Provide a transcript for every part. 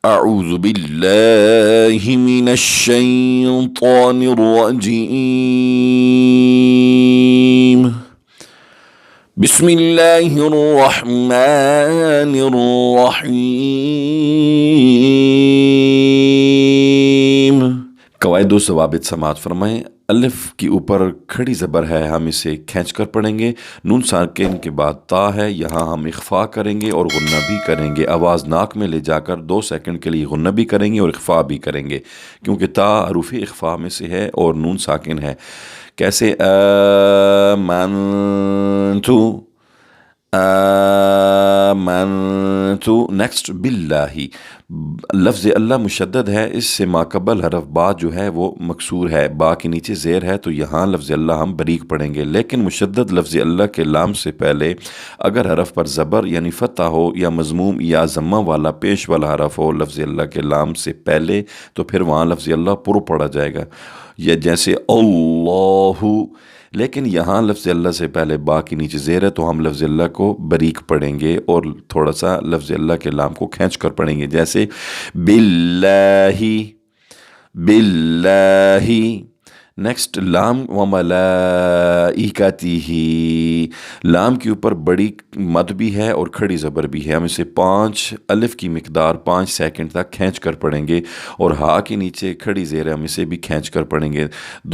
أعوذ بالله من الشيطان الرجيم بسم الله الرحمن الرحيم۔ قواعد و ضوابط سماعت فرمائیں۔ الف کے اوپر کھڑی زبر ہے، ہم اسے کھینچ کر پڑھیں گے۔ نون ساکن کے بعد تا ہے، یہاں ہم اخفا کریں گے اور غنہ بھی کریں گے۔ آواز ناک میں لے جا کر 2 سیکنڈ کے لیے غنہ بھی کریں گے اور اخفا بھی کریں گے، کیونکہ تا حروف اخفا میں سے ہے اور نون ساکن ہے۔ کیسے آمنتو، آمنتو۔ نیکسٹ باللہ، لفظ اللہ مشدد ہے، اس سے ماقبل حرف با جو ہے وہ مکسور ہے، با کے نیچے زیر ہے، تو یہاں لفظ اللہ ہم باریک پڑھیں گے۔ لیکن مشدد لفظ اللہ کے لام سے پہلے اگر حرف پر زبر یعنی فتح ہو یا مضموم یا ضمہ والا پیش والا حرف ہو لفظ اللہ کے لام سے پہلے، تو پھر وہاں لفظ اللہ پر پڑھا جائے گا، یا جیسے اللہ۔ لیکن یہاں لفظ اللہ سے پہلے با کے نیچے زیر ہے، تو ہم لفظ اللہ کو باریک پڑھیں گے اور تھوڑا سا لفظ اللہ کے لام کو کھینچ کر پڑھیں گے، جیسے باللہ، باللہ۔ نیکسٹ لام و ملائکتہ، لام کے اوپر بڑی مد بھی ہے اور کھڑی زبر بھی ہے، ہم اسے 5 الف کی مقدار 5 سیکنڈ تک کھینچ کر پڑھیں گے، اور ہا کے نیچے کھڑی زیر ہے، ہم اسے بھی کھینچ کر پڑھیں گے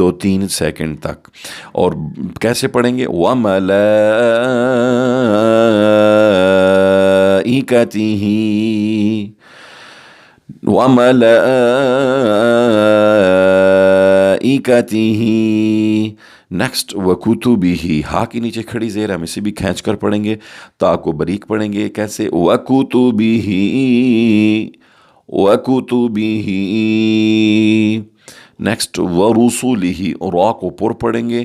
2-3 سیکنڈ تک۔ اور کیسے پڑھیں گے؟ و ملائکتہ، وَمَلَائِكَتِهِ۔ نیکسٹ وَكُتُبِهِ، ہا کے نیچے کھڑی زیر ہم اسے بھی کھینچ کر پڑھیں گے، تا کو باریک پڑھیں گے، کیسے؟ وَكُتُبِهِ، وَكُتُبِهِ۔ نیکسٹ وَرُسُلِهِ، را کو پر پڑھیں گے،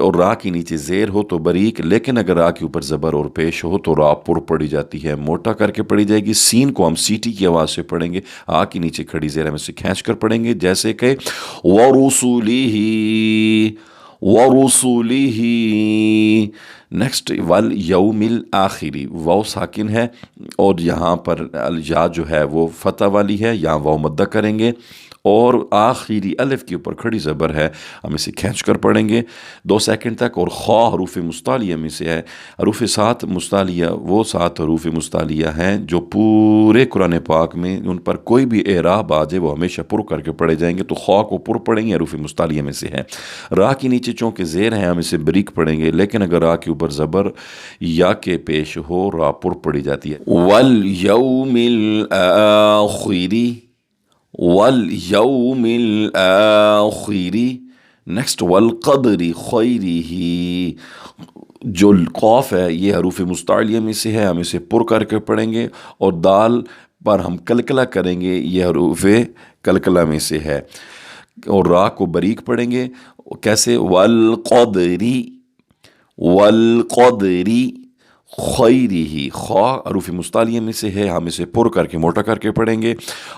اور را کے نیچے زیر ہو تو باریک، لیکن اگر را کے اوپر زبر اور پیش ہو تو را پر پڑھی جاتی ہے، موٹا کر کے پڑھی جائے گی۔ سین کو ہم سیٹی کی آواز سے پڑھیں گے، آ کے نیچے کھڑی زیر ہم اسے کھینچ کر پڑھیں گے، جیسے کہ وَرُسُلِهِ، وَرُسُلِهِ۔ نیکسٹ وَالْيَوْمِ الْآخِرِ، واو ساکن ہے اور یہاں پر یا جو ہے وہ فتح والی ہے، یہاں واو مدہ کریں گے، اور آخری الف کے اوپر کھڑی زبر ہے، ہم اسے کھینچ کر پڑھیں گے 2 سیکنڈ تک۔ اور خا حروف مستعلیہ میں سے ہے، حروف 7 مستعلیہ وہ 7 حروف مستعلیہ ہیں جو پورے قرآن پاک میں ان پر کوئی بھی اعراب آ جائے وہ ہمیشہ پر کر کے پڑھے جائیں گے، تو خا کو پر پڑھیں گے، حروف مستعلیہ میں سے ہے۔ را کے نیچے چونکہ زیر ہیں ہم اسے باریک پڑھیں گے، لیکن اگر را کے اوپر زبر یا کے پیش ہو را پر پڑھی جاتی ہے۔ وَالْيَوْمِ الْآخِرِ، وَالْيَوْمِ الْآخِرِ۔ نیکسٹ وَالْقَدْرِ خَيْرِهِ، جو قاف ہے یہ حروف مستعلیہ میں سے ہے، ہم اسے پر کر کے پڑھیں گے، اور دال پر ہم کلکلہ کریں گے، یہ حروف کلکلہ میں سے ہے، اور را کو باریک پڑھیں گے، کیسے؟ وَالْقَدْرِ، وَالْقَدْرِ خَيْرِهِ، خا حروف مستعلیہ میں سے ہے، ہم اسے پر کر کے موٹا کر کے پڑھیں گے،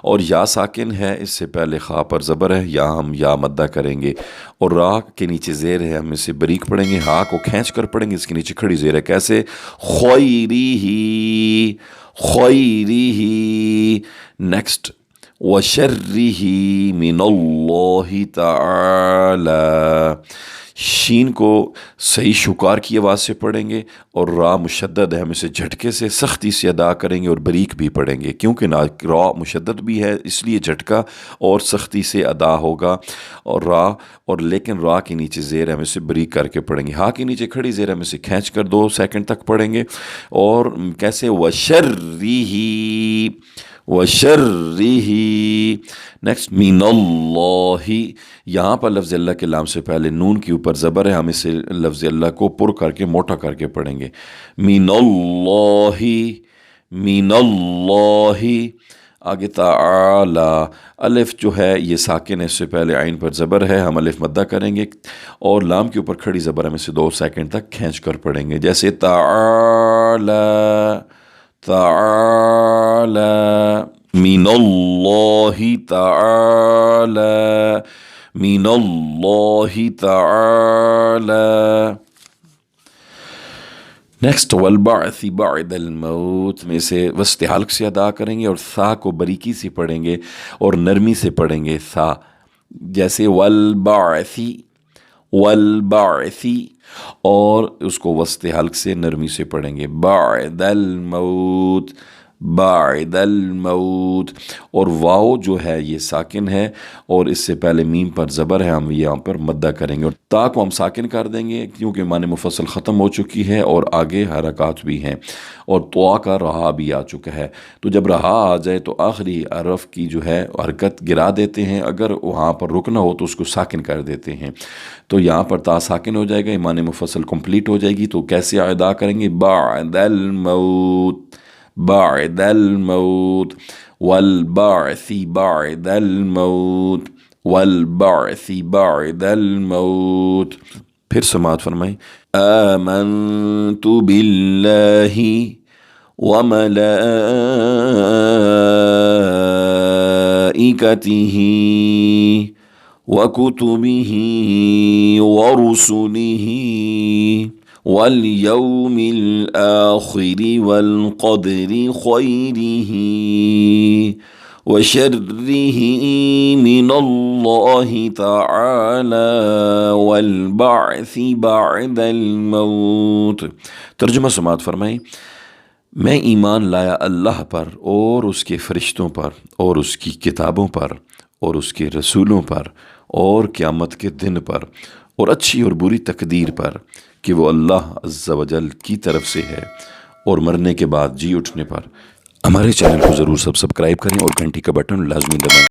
اور یا ساکن ہے، اس سے پہلے خا پر زبر ہے، یا ہم یا مدہ کریں گے، اور را کے نیچے زیر ہے، ہم اسے باریک پڑھیں گے، ہا کو کھینچ کر پڑھیں گے، اس کے نیچے کھڑی زیر ہے، کیسے؟ خَيْرِهِ، خَيْرِهِ۔ نیکسٹ وَشَرِّهِ مِنَ اللَّهِ تَعَالَى، شین کو صحیح شکار کی آواز سے پڑھیں گے، اور را مشدد ہے، ہم اسے جھٹکے سے سختی سے ادا کریں گے اور باریک بھی پڑھیں گے، کیونکہ را مشدد بھی ہے اس لیے جھٹکا اور سختی سے ادا ہوگا، اور را، اور لیکن را کے نیچے زیر ہم اسے باریک کر کے پڑھیں گے، ہا کے نیچے کھڑی زیر ہم اسے کھینچ کر 2 سیکنڈ تک پڑھیں گے، اور کیسے؟ وَشَرِّهِ، وَشَرِّهِ۔ نیکسٹ مِنَ اللَّهِ، یہاں پر لفظ اللہ کے لام سے پہلے نون کے اوپر زبر ہے، ہم اسے لفظ اللہ کو پر کر کے موٹا کر کے پڑھیں گے، مِنَ اللَّهِ، مِنَ اللَّهِ۔ آگے تعالی، الف جو ہے یہ ساکن ہے، اس سے پہلے عین پر زبر ہے، ہم الف مدہ کریں گے، اور لام کے اوپر کھڑی زبر ہم اسے 2 سیکنڈ تک کھینچ کر پڑھیں گے، جیسے تعالی، تعالی من اللہ تعالی، من اللہ تعالی۔ نیکسٹ والبعث بعد الموت میں سے وسط حلق سے ادا کریں گے اور ثا کو باریکی سے پڑھیں گے اور نرمی سے پڑھیں گے ثا، جیسے والبعثی والبعثی، اور اس کو وسط حلق سے نرمی سے پڑھیں گے بعد الموت بعد الموت، اور واو جو ہے یہ ساکن ہے اور اس سے پہلے میم پر زبر ہے، ہم یہاں پر مدہ کریں گے اور تا کو ہم ساکن کر دیں گے کیونکہ معنی مفصل ختم ہو چکی ہے اور آگے حرکات بھی ہیں، اور طوا کا رہا بھی آ چکا ہے، تو جب رہا آ جائے تو آخری حرف کی جو ہے حرکت گرا دیتے ہیں، اگر وہاں پر رکنا ہو تو اس کو ساکن کر دیتے ہیں، تو یہاں پر تا ساکن ہو جائے گا، معنی مفصل کمپلیٹ ہو جائے گی، تو کیسے ادا کریں گے بعد الموت بعد الموت والبعث بعد الموت والبعث بعد الموت۔ پھر سماعت فرمائیں آمنت باللہ وملائکتہ وکتبہ ورسلہ والیوم الآخر والقدر خیرہ وشرہ من اللہ تعالی والبعث بعد الموت۔ ترجمہ سماعت فرمائیں میں ایمان لایا اللہ پر اور اس کے فرشتوں پر اور اس کی کتابوں پر اور اس کے رسولوں پر اور قیامت کے دن پر اور اچھی اور بری تقدیر پر کہ وہ اللہ عز و جل کی طرف سے ہے، اور مرنے کے بعد جی اٹھنے پر۔ ہمارے چینل کو ضرور سبسکرائب کریں اور گھنٹی کا بٹن لازمی دبائیں۔